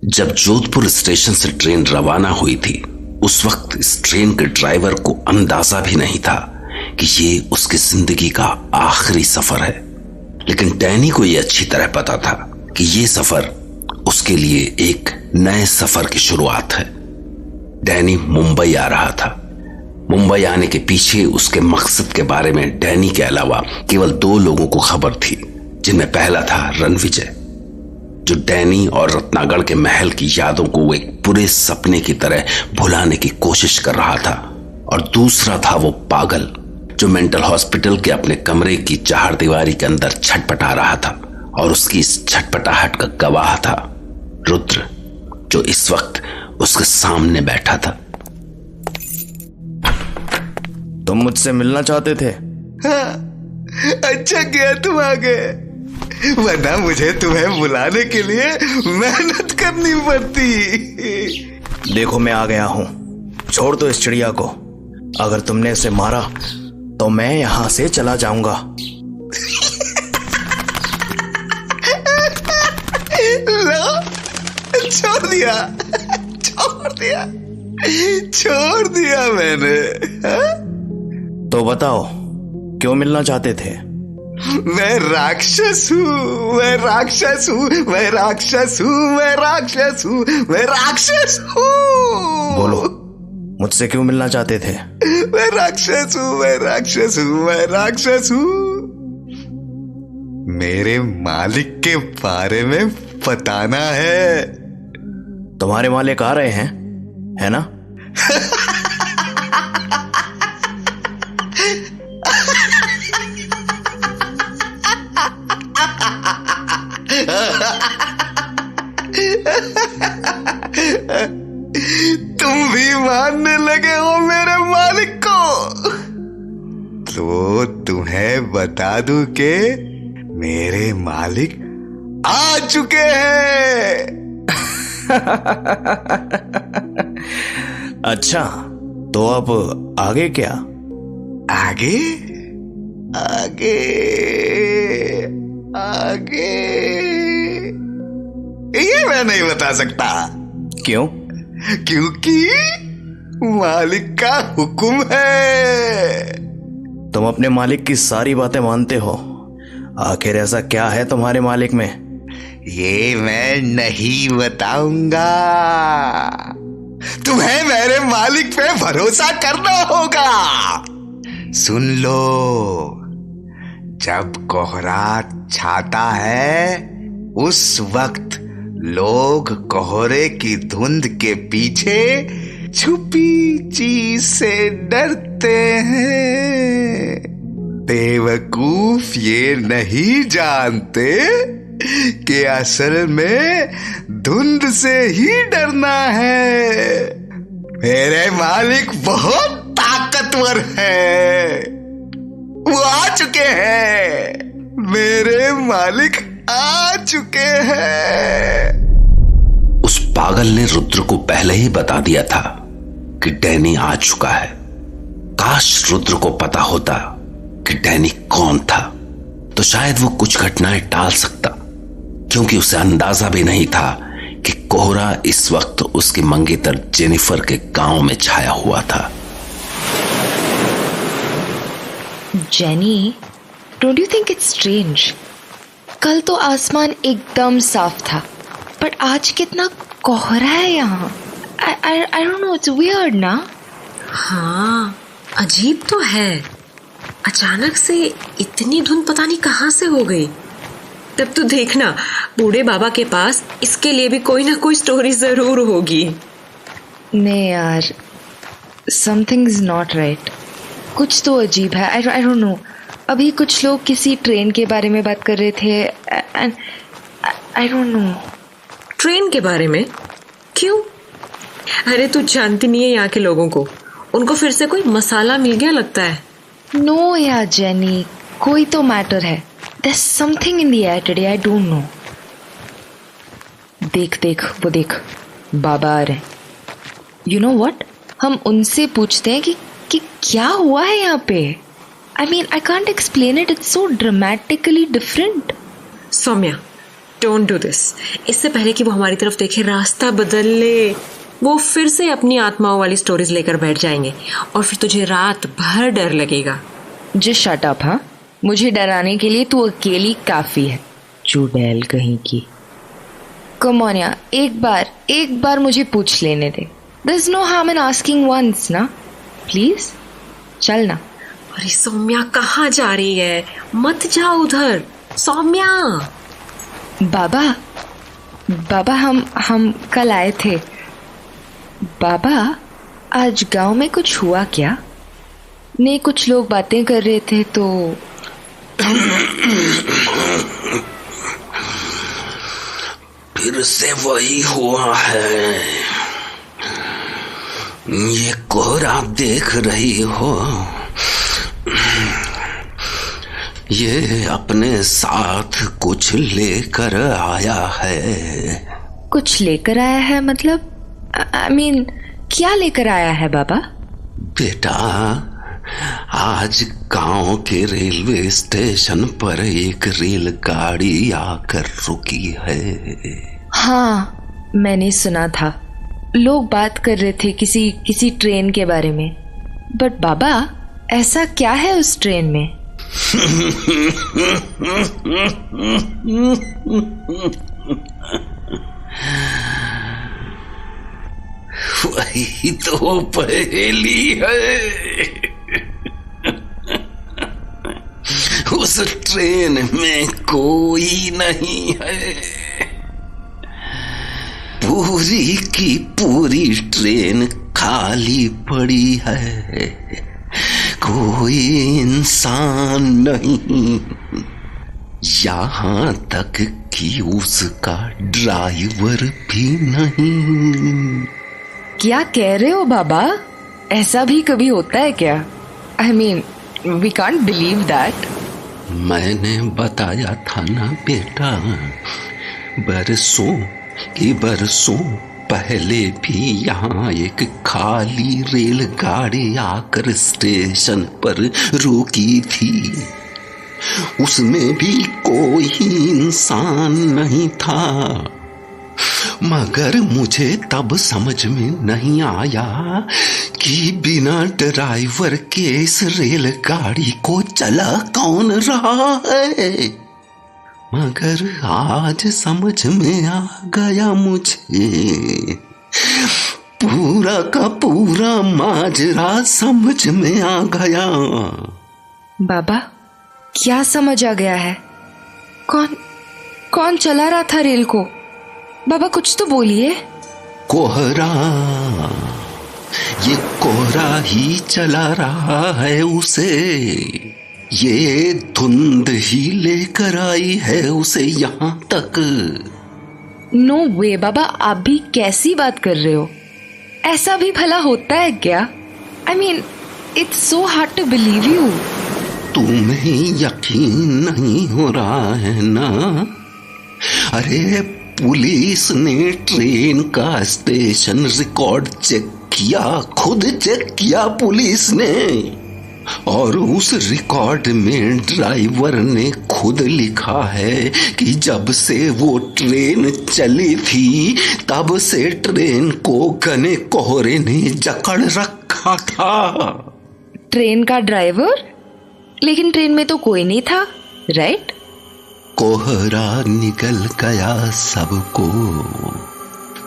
जब जोधपुर स्टेशन से ट्रेन रवाना हुई थी उस वक्त इस ट्रेन के ड्राइवर को अंदाजा भी नहीं था कि ये उसकी जिंदगी का आखिरी सफर है। लेकिन डैनी को यह अच्छी तरह पता था कि ये सफर उसके लिए एक नए सफर की शुरुआत है। डैनी मुंबई आ रहा था। मुंबई आने के पीछे उसके मकसद के बारे में डैनी के अलावा केवल 2 लोगों को खबर थी, जिनमें पहला था रणविजय, जो डैनी और रत्नागढ़ के महल की यादों को एक बुरे सपने की तरह भुलाने की कोशिश कर रहा था, और दूसरा था वो पागल जो मेंटल हॉस्पिटल के अपने कमरे की चारदीवारी के अंदर छटपटा रहा था, और उसकी इस छटपटाहट का गवाह था रुद्र, जो इस वक्त उसके सामने बैठा था। तुम मुझसे मिलना चाहते थे? हाँ, अच्छा किया तुम आ गए, वरना मुझे तुम्हें बुलाने के लिए मेहनत करनी पड़ती। देखो मैं आ गया हूं, छोड़ दो इस चिड़िया को। अगर तुमने इसे मारा तो मैं यहां से चला जाऊंगा। लो, छोड़ दिया, छोड़ दिया, छोड़ दिया मैंने। हा? तो बताओ क्यों मिलना चाहते थे? मैं राक्षस हूँ, मैं राक्षस हूँ, मैं राक्षस हूँ, मैं राक्षस हूँ, मैं राक्षस हूँ। बोलो, मुझसे क्यों मिलना चाहते थे? मैं राक्षस हूँ, मैं राक्षस हूँ, मैं राक्षस हूँ। मेरे मालिक के बारे में बताना है। तुम्हारे मालिक आ रहे हैं, है ना? तुम भी मानने लगे हो मेरे मालिक को? तो तुम्हें बता दूं कि मेरे मालिक आ चुके हैं। अच्छा, तो अब आगे क्या? आगे आगे आगे ये मैं नहीं बता सकता। क्यों? क्योंकि मालिक का हुक्म है। तुम अपने मालिक की सारी बातें मानते हो। आखिर ऐसा क्या है तुम्हारे मालिक में? ये मैं नहीं बताऊंगा। तुम्हें मेरे मालिक पे भरोसा करना होगा। सुन लो, जब कोहरा छाता है उस वक्त लोग कोहरे की धुंध के पीछे छुपी चीज से डरते हैं। बेवकूफ ये नहीं जानते कि असल में धुंध से ही डरना है। मेरे मालिक बहुत ताकतवर है, वो आ चुके हैं। मेरे मालिक आ चुके हैं। उस पागल ने रुद्र को पहले ही बता दिया था कि डैनी आ चुका है। काश रुद्र को पता होता कि डैनी कौन था, तो शायद वो कुछ घटनाएं टाल सकता, क्योंकि उसे अंदाजा भी नहीं था कि कोहरा इस वक्त उसकी मंगेतर जेनिफर के गांव में छाया हुआ था। Jenny, don't you think it's strange? कल तो आसमान एकदम साफ था, पर आज कितना कोहरा है यहाँ। I don't know, it's weird ना? हाँ, अजीब तो है। अचानक से इतनी धुंध पता नहीं कहाँ से हो गई। तब तो देखना, बूढ़े बाबा के पास इसके लिए भी कोई ना कोई स्टोरी जरूर होगी। नहीं यार, something is not right. कुछ तो अजीब है। I don't know. अभी कुछ लोग किसी ट्रेन के बारे में बात कर रहे थे। I don't know. ट्रेन के बारे में? क्यों? अरे तू जानती नहीं है यहाँ के लोगों को। उनको फिर से कोई मसाला मिल गया लगता है। नो यार जेनी, कोई तो मैटर है। There's something in the air today, I don't know. देख देख, वो देख, बाबा आ रहे हैं। You know what? हम उनसे पूछते हैं कि क्या हुआ है यहाँ पे। I mean, I can't explain it. It's so dramatically different. Saumya, don't do this. इससे पहले कि वो हमारी तरफ देखे, रास्ता बदल ले। वो फिर से अपनी आत्माओं वाली स्टोरीज लेकर बैठ जाएंगे और फिर तुझे रात भर डर लगेगा। Just shut up. हाँ, मुझे डराने के लिए तू अकेली काफी है, चुड़ैल कहीं की। कम ऑन यार, एक बार मुझे पूछ लेने दे। There is no harm in asking once ना, प्लीज चल ना। अरे सौम्या, कहाँ जा रही है? मत जा उधर सौम्या। बाबा हम कल आए थे। बाबा, आज गांव में कुछ हुआ क्या? नहीं, कुछ लोग बातें कर रहे थे तो फिर से वही हुआ है। ये कोहरा देख रही हो, ये अपने साथ कुछ लेकर आया है। कुछ लेकर आया है मतलब? I mean, क्या लेकर आया है बाबा? बेटा, आज गांव के रेलवे स्टेशन पर एक रेलगाड़ी आकर रुकी है। हाँ, मैंने सुना था, लोग बात कर रहे थे किसी ट्रेन के बारे में। बट बाबा, ऐसा क्या है उस ट्रेन में? वही तो पहेली है। उस ट्रेन में कोई नहीं है। पूरी की पूरी ट्रेन खाली पड़ी है, कोई इंसान नहीं, यहाँ तक कि उसका ड्राइवर भी नहीं। क्या कह रहे हो बाबा? ऐसा भी कभी होता है क्या? I mean, we can't believe that. मैंने बताया था ना बेटा, बरसों पहले भी यहाँ एक खाली रेलगाड़ी आकर स्टेशन पर रुकी थी। उसमें भी कोई इंसान नहीं था, मगर मुझे तब समझ में नहीं आया कि बिना ड्राइवर के इस रेलगाड़ी को चला कौन रहा है। मगर आज समझ में आ गया मुझे, पूरा का पूरा माजरा समझ में आ गया। बाबा, क्या समझ आ गया है? कौन चला रहा था रेल को? बाबा, कुछ तो बोलिए। कोहरा, ये कोहरा ही चला रहा है उसे। ये धुंध ही लेकर आई है उसे यहाँ तक। नो वे बाबा, आप भी कैसी बात कर रहे हो? ऐसा भी भला होता है क्या? I mean, it's so hard to believe you. तुम्हें यकीन नहीं हो रहा है ना? अरे, पुलिस ने ट्रेन का स्टेशन रिकॉर्ड चेक किया, खुद चेक किया पुलिस ने, और उस रिकॉर्ड में ड्राइवर ने खुद लिखा है कि जब से वो ट्रेन चली थी तब से ट्रेन को घने कोहरे ने जकड़ रखा था। ट्रेन का ड्राइवर? लेकिन ट्रेन में तो कोई नहीं था, राइट? कोहरा निगल गया सबको,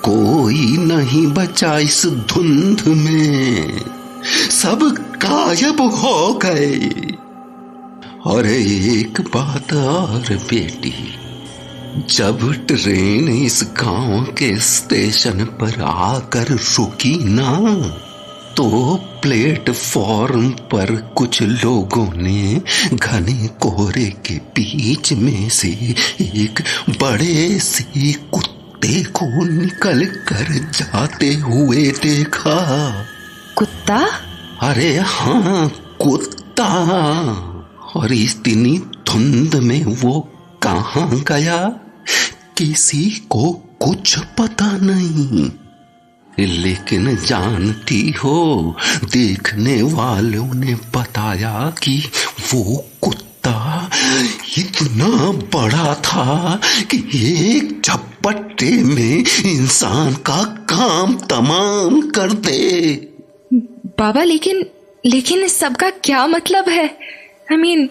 कोई नहीं बचा इस धुंध में, सब गायब हो गए। और एक बात और बेटी, जब ट्रेन इस गांव के स्टेशन पर आकर रुकी ना, तो प्लेटफॉर्म पर कुछ लोगों ने घने कोहरे के बीच में से एक बड़े से कुत्ते को निकल कर जाते हुए देखा। कुत्ता? अरे हाँ, कुत्ता। और इतनी धुंध में वो कहाँ गया किसी को कुछ पता नहीं। लेकिन जानती हो, देखने वालों ने बताया कि वो कुत्ता इतना बड़ा था कि एक झपट्टे में इंसान का काम तमाम कर दे। बाबा लेकिन इस सब का क्या मतलब है? I mean,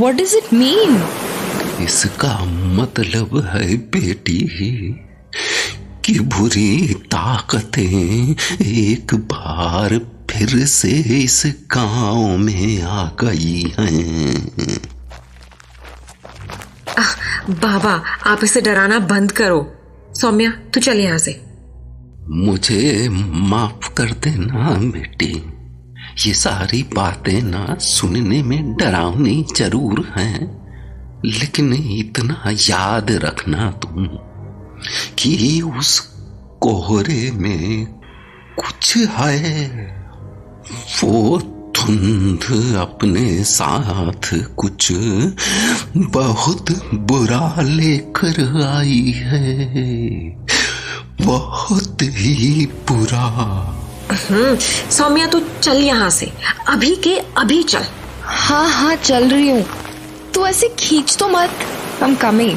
what does it mean? इसका मतलब है बेटी कि बुरी ताकतें एक बार फिर से इस गांव में आ गई हैं। बाबा, आप इसे डराना बंद करो। सौम्या, तू चल यहाँ से। मुझे माफ कर देना बेटी, ये सारी बातें ना सुनने में डरावनी जरूर हैं, लेकिन इतना याद रखना तुम कि उस कोहरे में कुछ है। वो धुंध अपने साथ कुछ बहुत बुरा लेकर आई है, बहुत ही बुरा। सौम्या, तू चल यहाँ से, अभी के अभी चल। हाँ चल रही हूँ, तू ऐसे खींच तो मत। I'm coming.